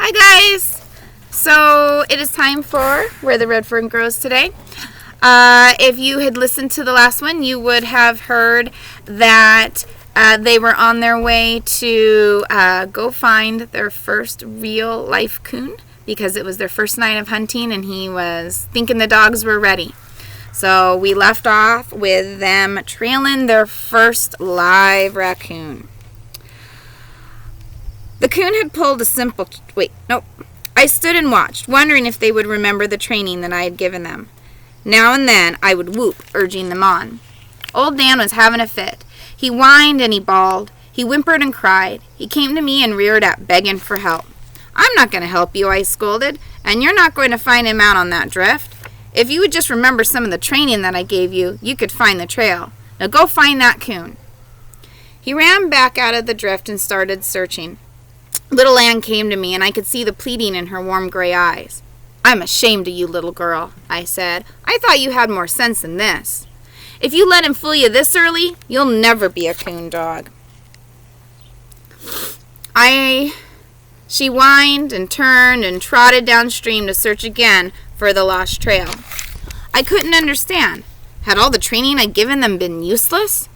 Hi guys! So it is time for Where the Red Fern Grows today. If you had listened to the last one, you would have heard that they were on their way to go find their first real life coon because it was their first night of hunting and he was thinking the dogs were ready. So we left off with them trailing their first live raccoon. The coon had pulled a simple... I stood and watched, wondering if they would remember the training that I had given them. Now and then I would whoop, urging them on. Old Dan was having a fit. He whined and he bawled. He whimpered and cried. He came to me and reared up, begging for help. "I'm not going to help you," I scolded, "and you're not going to find him out on that drift. If you would just remember some of the training that I gave you, you could find the trail. Now go find that coon." He ran back out of the drift and started searching. Little Ann came to me, and I could see the pleading in her warm gray eyes. "I'm ashamed of you, little girl," I said. "I thought you had more sense than this. If you let him fool you this early, you'll never be a coon dog." She whined and turned and trotted downstream to search again for the lost trail. I couldn't understand. Had all the training I'd given them been useless?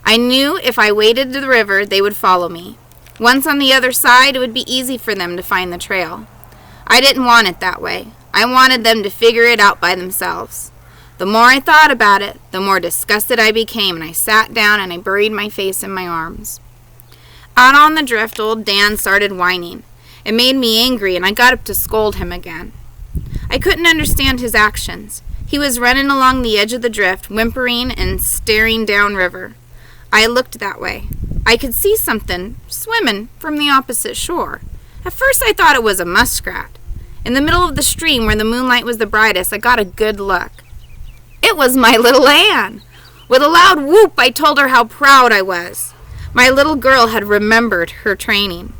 I knew if I waded to the river, they would follow me. Once on the other side, it would be easy for them to find the trail. I didn't want it that way. I wanted them to figure it out by themselves. The more I thought about it, the more disgusted I became, and I sat down and I buried my face in my arms. Out on the drift, old Dan started whining. It made me angry, and I got up to scold him again. I couldn't understand his actions. He was running along the edge of the drift, whimpering and staring downriver. I looked that way. I could see something swimming from the opposite shore. At first I thought it was a muskrat. In the middle of the stream where the moonlight was the brightest, I got a good look. It was my little Ann. With a loud whoop, I told her how proud I was. My little girl had remembered her training.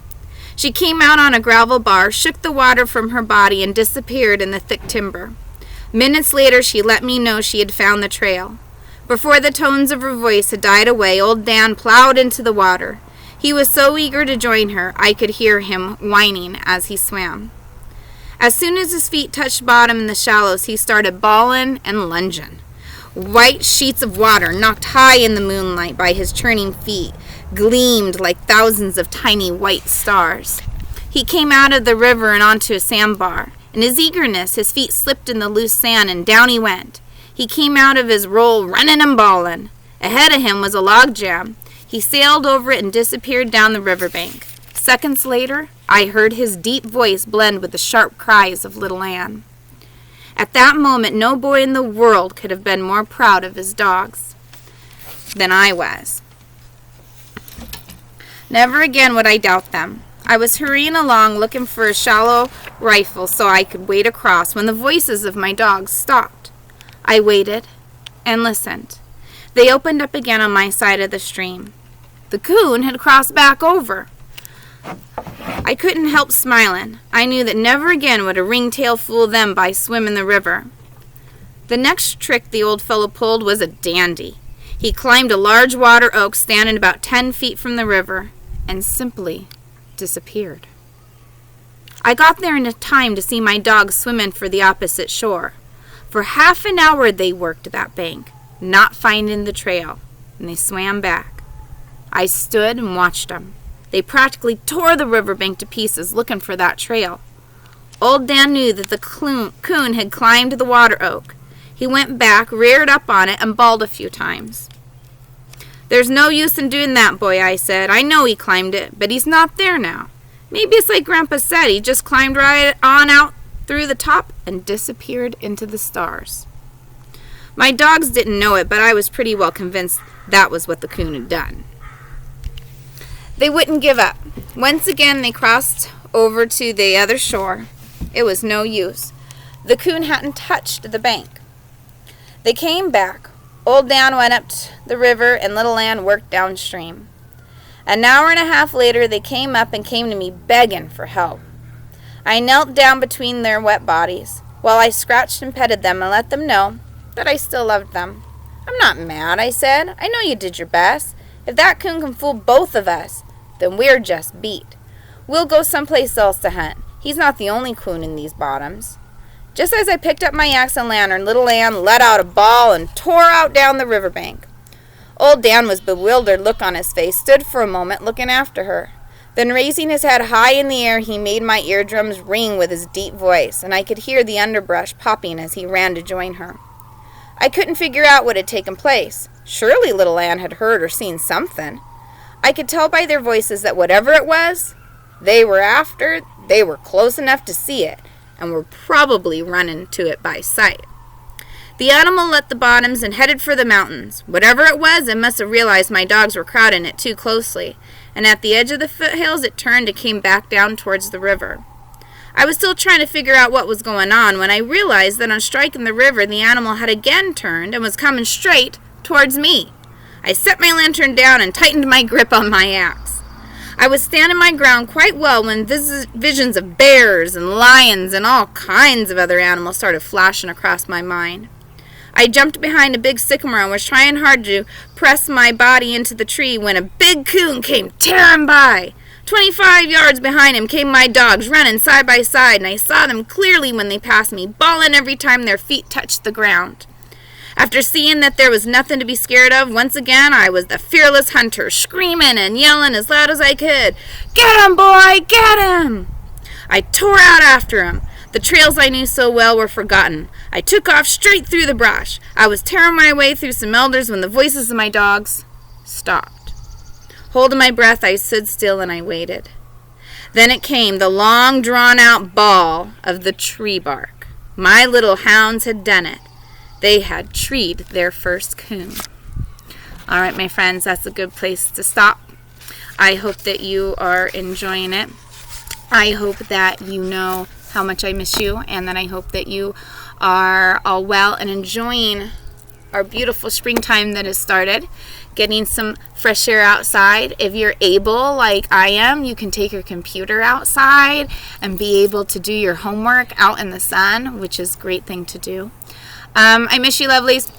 She came out on a gravel bar, shook the water from her body, and disappeared in the thick timber. Minutes later, she let me know she had found the trail. Before the tones of her voice had died away, old Dan plowed into the water. He was so eager to join her, I could hear him whining as he swam. As soon as his feet touched bottom in the shallows, he started bawling and lunging. White sheets of water, knocked high in the moonlight by his churning feet, gleamed like thousands of tiny white stars. He came out of the river and onto a sandbar. In his eagerness, his feet slipped in the loose sand, and down he went. He came out of his roll running and bawling. Ahead of him was a log jam. He sailed over it and disappeared down the riverbank. Seconds later, I heard his deep voice blend with the sharp cries of little Ann. At that moment, no boy in the world could have been more proud of his dogs than I was. Never again would I doubt them. I was hurrying along looking for a shallow rifle so I could wade across when the voices of my dogs stopped. I waited and listened. They opened up again on my side of the stream. The coon had crossed back over. I couldn't help smiling. I knew that never again would a ringtail fool them by swimming the river. The next trick the old fellow pulled was a dandy. He climbed a large water oak standing about 10 feet from the river and simply disappeared. I got there in time to see my dogs swimming for the opposite shore. For half an hour they worked that bank, not finding the trail, and they swam back. I stood and watched them. They practically tore the riverbank to pieces looking for that trail. Old Dan knew that the coon had climbed the water oak. He went back, reared up on it, and bawled a few times. "There's no use in doing that, boy," I said. "I know he climbed it, but he's not there now. Maybe it's like Grandpa said, he just climbed right on out through the top and disappeared into the stars." My dogs didn't know it, but I was pretty well convinced that was what the coon had done. They wouldn't give up. Once again, they crossed over to the other shore. It was no use. The coon hadn't touched the bank. They came back. Old Dan went up the river, and little Ann worked downstream. An hour and a half later, they came up and came to me begging for help. I knelt down between their wet bodies, while I scratched and petted them and let them know that I still loved them. "I'm not mad," I said. "I know you did your best. If that coon can fool both of us, then we're just beat. We'll go someplace else to hunt. He's not the only coon in these bottoms. Just as I picked up my axe and lantern, little Ann let out a bawl and tore out down the riverbank. Old Dan, with a bewildered look on his face, stood for a moment looking after her. Then, raising his head high in the air, he made my eardrums ring with his deep voice, and I could hear the underbrush popping as he ran to join her. I couldn't figure out what had taken place. Surely little Ann had heard or seen something. I could tell by their voices that whatever it was they were after, they were close enough to see it, and were probably running to it by sight. The animal left the bottoms and headed for the mountains. Whatever it was, it must have realized my dogs were crowding it too closely, and at the edge of the foothills it turned and came back down towards the river. I was still trying to figure out what was going on when I realized that on striking the river, the animal had again turned and was coming straight towards me. I set my lantern down and tightened my grip on my axe. I was standing my ground quite well when visions of bears and lions and all kinds of other animals started flashing across my mind. I jumped behind a big sycamore and was trying hard to press my body into the tree when a big coon came tearing by. 25 yards behind him came my dogs, running side by side, and I saw them clearly when they passed me, bawling every time their feet touched the ground. After seeing that there was nothing to be scared of, once again I was the fearless hunter, screaming and yelling as loud as I could, "Get him, boy! Get him!" I tore out after him. The trails I knew so well were forgotten. I took off straight through the brush. I was tearing my way through some elders when the voices of my dogs stopped. Holding my breath, I stood still and I waited. Then it came, the long drawn-out bawl of the tree bark. My little hounds had done it. They had treed their first coon. All right, my friends, that's a good place to stop. I hope that you are enjoying it. I hope that you know how much I miss you, and that I hope that you are all well and enjoying our beautiful springtime that has started, getting some fresh air outside. If you're able, like I am, you can take your computer outside and be able to do your homework out in the sun, which is a great thing to do. I miss you, lovelies.